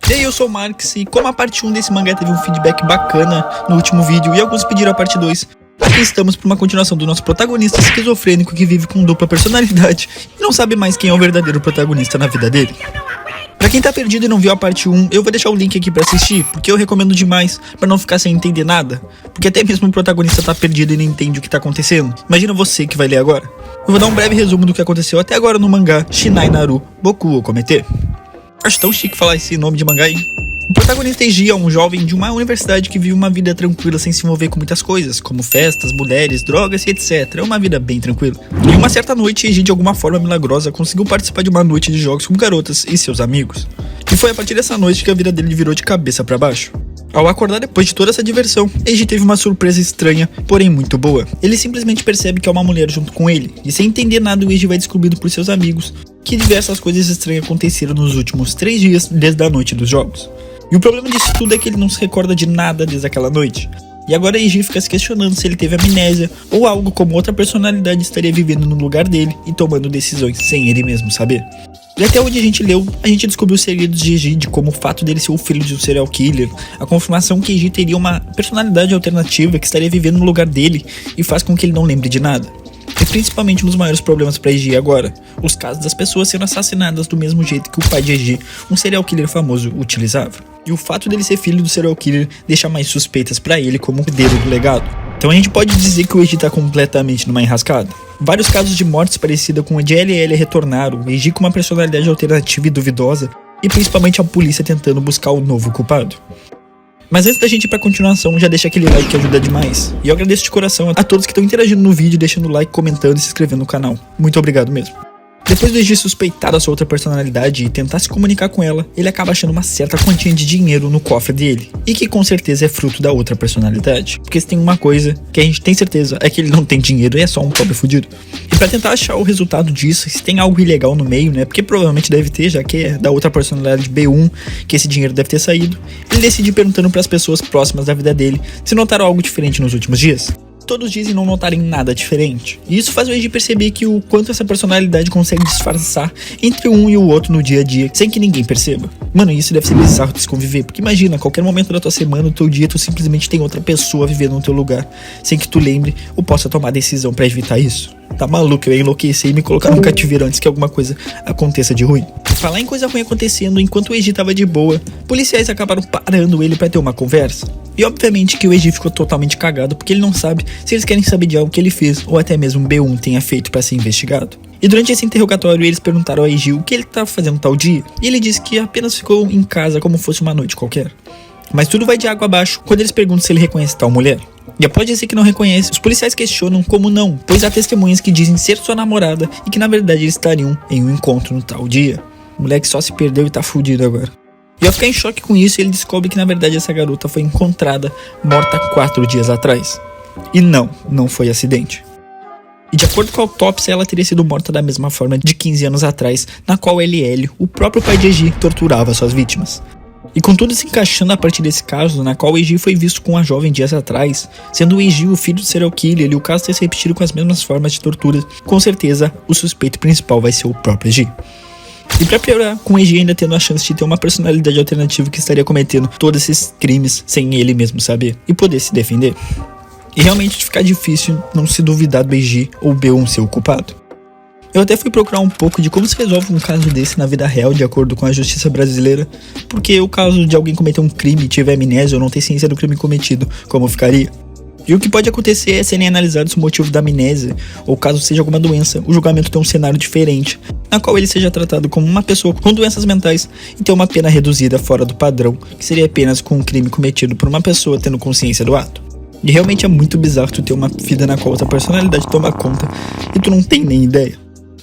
E aí, eu sou o Marx, e como a parte 1 desse mangá teve um feedback bacana no último vídeo e alguns pediram a parte 2, aqui estamos para uma continuação do nosso protagonista esquizofrênico que vive com dupla personalidade e não sabe mais quem é o verdadeiro protagonista na vida dele. Pra quem tá perdido e não viu a parte 1, eu vou deixar o link aqui pra assistir, porque eu recomendo demais, pra não ficar sem entender nada, porque até mesmo o protagonista tá perdido e não entende o que tá acontecendo. Imagina você que vai ler agora. Eu vou dar um breve resumo do que aconteceu até agora no mangá Shinai Naru Boku wo Komete. Acho tão chique falar esse nome de mangá aí. O protagonista Eiji é um jovem de uma universidade que vive uma vida tranquila sem se envolver com muitas coisas, como festas, mulheres, drogas e etc. É uma vida bem tranquila. E uma certa noite, Eiji de alguma forma milagrosa conseguiu participar de uma noite de jogos com garotas e seus amigos. E foi a partir dessa noite que a vida dele virou de cabeça para baixo. Ao acordar depois de toda essa diversão, Eiji teve uma surpresa estranha, porém muito boa. Ele simplesmente percebe que há uma mulher junto com ele, e sem entender nada o Eiji vai descobrindo por seus amigos que diversas coisas estranhas aconteceram nos últimos 3 dias desde a noite dos jogos. E o problema disso tudo é que ele não se recorda de nada desde aquela noite. E agora Eiji fica se questionando se ele teve amnésia ou algo como outra personalidade estaria vivendo no lugar dele e tomando decisões sem ele mesmo saber. E até onde a gente leu, a gente descobriu os segredos de Eiji, de como o fato dele ser o filho de um serial killer, a confirmação que Eiji teria uma personalidade alternativa que estaria vivendo no lugar dele e faz com que ele não lembre de nada. E principalmente um dos maiores problemas para Eiji agora, os casos das pessoas sendo assassinadas do mesmo jeito que o pai de Eiji, um serial killer famoso, utilizava. E o fato dele ser filho do serial killer deixa mais suspeitas para ele como herdeiro do legado. Então a gente pode dizer que o Eiji tá completamente numa enrascada. Vários casos de mortes parecidas com o de LL retornaram, o Eiji com uma personalidade alternativa e duvidosa, e principalmente a polícia tentando buscar o novo culpado. Mas antes da gente ir pra continuação, já deixa aquele like que ajuda demais. E eu agradeço de coração a todos que estão interagindo no vídeo, deixando o like, comentando e se inscrevendo no canal. Muito obrigado mesmo. Depois do Eiji suspeitar da sua outra personalidade e tentar se comunicar com ela, ele acaba achando uma certa quantia de dinheiro no cofre dele, e que com certeza é fruto da outra personalidade. Porque se tem uma coisa que a gente tem certeza é que ele não tem dinheiro e é só um pobre fudido. E pra tentar achar o resultado disso, se tem algo ilegal no meio, né, porque provavelmente deve ter, já que é da outra personalidade B1 que esse dinheiro deve ter saído, ele decide perguntando pras pessoas próximas da vida dele se notaram algo diferente nos últimos dias. Todos dizem não notarem nada diferente. E isso faz o Eiji perceber que o quanto essa personalidade consegue disfarçar entre um e o outro no dia a dia, sem que ninguém perceba. Mano, isso deve ser bizarro de se conviver, porque imagina, a qualquer momento da tua semana, no teu dia, tu simplesmente tem outra pessoa vivendo no teu lugar, sem que tu lembre ou possa tomar decisão pra evitar isso. Tá maluco, eu ia enlouquecer e me colocar no cativeiro antes que alguma coisa aconteça de ruim. Falar em coisa ruim acontecendo, enquanto o Eiji tava de boa, policiais acabaram parando ele pra ter uma conversa. E obviamente que o Eiji ficou totalmente cagado, porque ele não sabe se eles querem saber de algo que ele fez, ou até mesmo um B1 tenha feito pra ser investigado. E durante esse interrogatório eles perguntaram ao Eiji o que ele tava fazendo tal dia, e ele disse que apenas ficou em casa como fosse uma noite qualquer. Mas tudo vai de água abaixo quando eles perguntam se ele reconhece tal mulher. E após dizer que não reconhece, os policiais questionam como não, pois há testemunhas que dizem ser sua namorada e que na verdade eles estariam em um encontro no tal dia. O moleque só se perdeu e tá fudido agora. E ao ficar em choque com isso, ele descobre que na verdade essa garota foi encontrada morta 4 dias atrás. E não foi acidente. E de acordo com a autópsia, ela teria sido morta da mesma forma de 15 anos atrás, na qual LL, o próprio pai de Eiji, torturava suas vítimas. E com tudo se encaixando a partir desse caso, na qual o Eiji foi visto com a jovem dias atrás, sendo o Eiji o filho do serial killer e o caso ter se repetido com as mesmas formas de tortura, com certeza o suspeito principal vai ser o próprio Eiji. E pra piorar, com o Eiji ainda tendo a chance de ter uma personalidade alternativa que estaria cometendo todos esses crimes sem ele mesmo saber e poder se defender. E realmente fica difícil não se duvidar do Eiji ou o B1 ser o culpado. Eu até fui procurar um pouco de como se resolve um caso desse na vida real, de acordo com a justiça brasileira, porque o caso de alguém cometer um crime e tiver amnésia ou não ter ciência do crime cometido, como ficaria? E o que pode acontecer é serem analisados o motivo da amnésia, ou caso seja alguma doença, o julgamento tem um cenário diferente, na qual ele seja tratado como uma pessoa com doenças mentais e ter uma pena reduzida fora do padrão, que seria apenas com um crime cometido por uma pessoa tendo consciência do ato. E realmente é muito bizarro tu ter uma vida na qual outra personalidade toma conta e tu não tem nem ideia.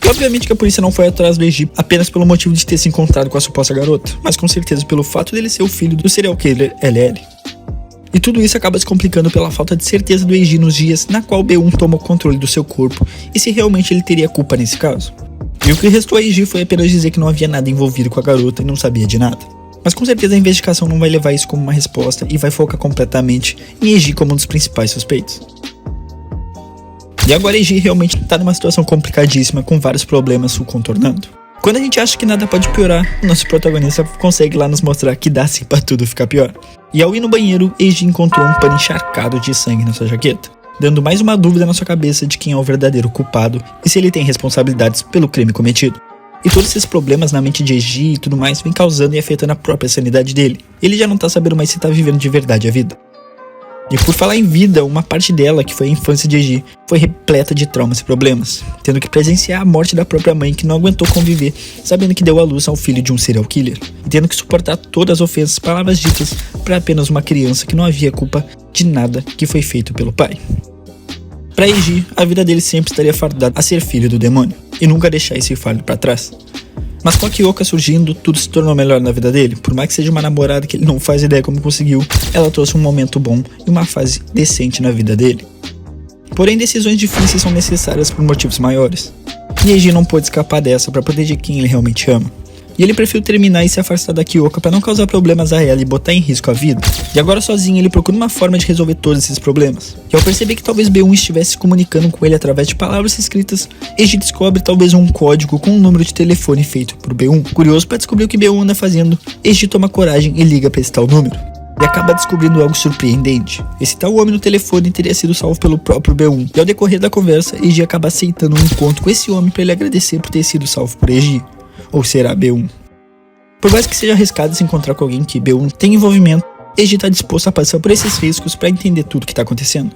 E obviamente que a polícia não foi atrás do Eiji apenas pelo motivo de ter se encontrado com a suposta garota, mas com certeza pelo fato dele ser o filho do serial killer LL. E tudo isso acaba se complicando pela falta de certeza do Eiji nos dias na qual B1 toma o controle do seu corpo e se realmente ele teria culpa nesse caso. E o que restou a Eiji foi apenas dizer que não havia nada envolvido com a garota e não sabia de nada. Mas com certeza a investigação não vai levar isso como uma resposta e vai focar completamente em Eiji como um dos principais suspeitos. E agora Eiji realmente tá numa situação complicadíssima com vários problemas o contornando. Quando a gente acha que nada pode piorar, o nosso protagonista consegue lá nos mostrar que dá sim pra tudo ficar pior. E ao ir no banheiro, Eiji encontrou um pano encharcado de sangue na sua jaqueta, dando mais uma dúvida na sua cabeça de quem é o verdadeiro culpado e se ele tem responsabilidades pelo crime cometido. E todos esses problemas na mente de Eiji e tudo mais vem causando e afetando a própria sanidade dele. Ele já não tá sabendo mais se tá vivendo de verdade a vida. E por falar em vida, uma parte dela, que foi a infância de Eiji, foi repleta de traumas e problemas, tendo que presenciar a morte da própria mãe que não aguentou conviver, sabendo que deu à luz ao filho de um serial killer, e tendo que suportar todas as ofensas e palavras ditas para apenas uma criança que não havia culpa de nada que foi feito pelo pai. Para Eiji, a vida dele sempre estaria fardada a ser filho do demônio, e nunca deixar esse fardo para trás. Mas com a Kyoka surgindo, tudo se tornou melhor na vida dele. Por mais que seja uma namorada que ele não faz ideia como conseguiu, ela trouxe um momento bom e uma fase decente na vida dele. Porém, decisões difíceis são necessárias por motivos maiores. E Eiji não pôde escapar dessa para proteger quem ele realmente ama. E ele preferiu terminar e se afastar da Kyoka para não causar problemas a ela e botar em risco a vida. E agora sozinho ele procura uma forma de resolver todos esses problemas. E ao perceber que talvez B1 estivesse se comunicando com ele através de palavras escritas, Eiji descobre talvez um código com um número de telefone feito por B1. Curioso para descobrir o que B1 anda fazendo, Eiji toma coragem e liga para esse tal número. E acaba descobrindo algo surpreendente. Esse tal homem no telefone teria sido salvo pelo próprio B1. E ao decorrer da conversa, Eiji acaba aceitando um encontro com esse homem para ele agradecer por ter sido salvo por Eiji. Ou será B1? Por mais que seja arriscado se encontrar com alguém que B1 tem envolvimento, Eiji está disposto a passar por esses riscos para entender tudo o que está acontecendo.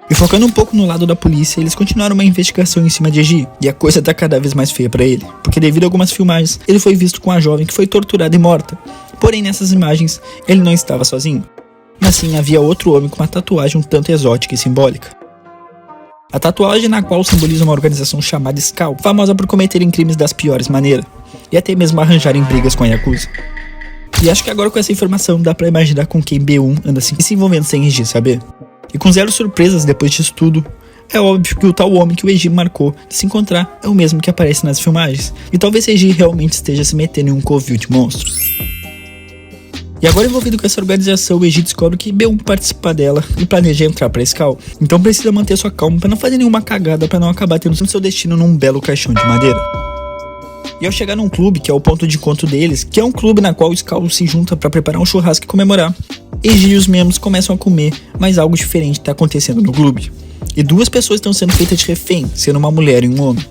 E focando um pouco no lado da polícia, eles continuaram uma investigação em cima de Eiji, e a coisa tá cada vez mais feia para ele, porque devido a algumas filmagens, ele foi visto com a jovem que foi torturada e morta. Porém, nessas imagens, ele não estava sozinho. Mas sim, havia outro homem com uma tatuagem um tanto exótica e simbólica. A tatuagem na qual simboliza uma organização chamada Skull, famosa por cometerem crimes das piores maneiras, e até mesmo arranjarem brigas com a Yakuza. E acho que agora com essa informação dá pra imaginar com quem B1 anda assim se envolvendo sem Eiji saber. E com zero surpresas depois disso tudo, é óbvio que o tal homem que o Eiji marcou de se encontrar é o mesmo que aparece nas filmagens, e talvez Eiji realmente esteja se metendo em um covil de monstros. E agora envolvido com essa organização, o Eiji descobre que B1 participa dela e planeja entrar pra Skull. Então precisa manter sua calma pra não fazer nenhuma cagada, pra não acabar tendo seu destino num belo caixão de madeira. E ao chegar num clube, que é o ponto de encontro deles, que é um clube na qual o Skull se junta pra preparar um churrasco e comemorar, Eiji e os membros começam a comer, mas algo diferente tá acontecendo no clube. E duas pessoas estão sendo feitas de refém, sendo uma mulher e um homem.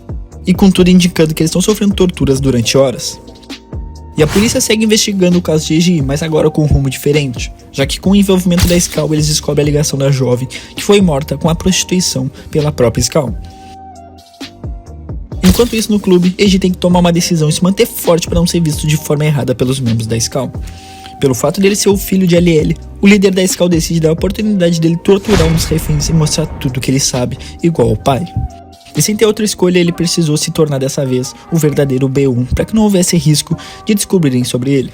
E com tudo indicando que eles estão sofrendo torturas durante horas. E a polícia segue investigando o caso de Eiji, mas agora com um rumo diferente, já que com o envolvimento da Skull eles descobrem a ligação da jovem que foi morta com a prostituição pela própria Skull. Enquanto isso no clube, Eiji tem que tomar uma decisão e se manter forte para não ser visto de forma errada pelos membros da Skull. Pelo fato dele ser o filho de LL, o líder da Skull decide dar a oportunidade dele torturar um dos reféns e mostrar tudo o que ele sabe, igual ao pai. E sem ter outra escolha, ele precisou se tornar dessa vez o verdadeiro B1 para que não houvesse risco de descobrirem sobre ele.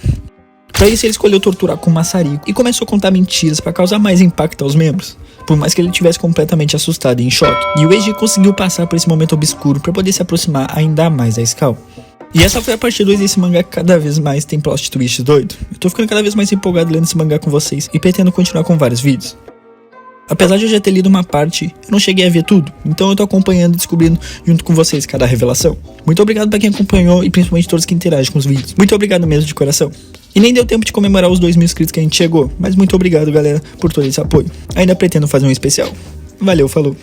Para isso ele escolheu torturar com maçarico e começou a contar mentiras para causar mais impacto aos membros, por mais que ele estivesse completamente assustado e em choque. E o Eiji conseguiu passar por esse momento obscuro para poder se aproximar ainda mais da Skull. E essa foi a parte 2 desse mangá que cada vez mais tem plot twist doido. Eu tô ficando cada vez mais empolgado lendo esse mangá com vocês e pretendo continuar com vários vídeos. Apesar de eu já ter lido uma parte, eu não cheguei a ver tudo, então eu tô acompanhando e descobrindo junto com vocês cada revelação. Muito obrigado pra quem acompanhou e principalmente todos que interagem com os vídeos. Muito obrigado mesmo de coração. E nem deu tempo de comemorar os 2.000 inscritos que a gente chegou, mas muito obrigado galera por todo esse apoio. Ainda pretendo fazer um especial. Valeu, falou!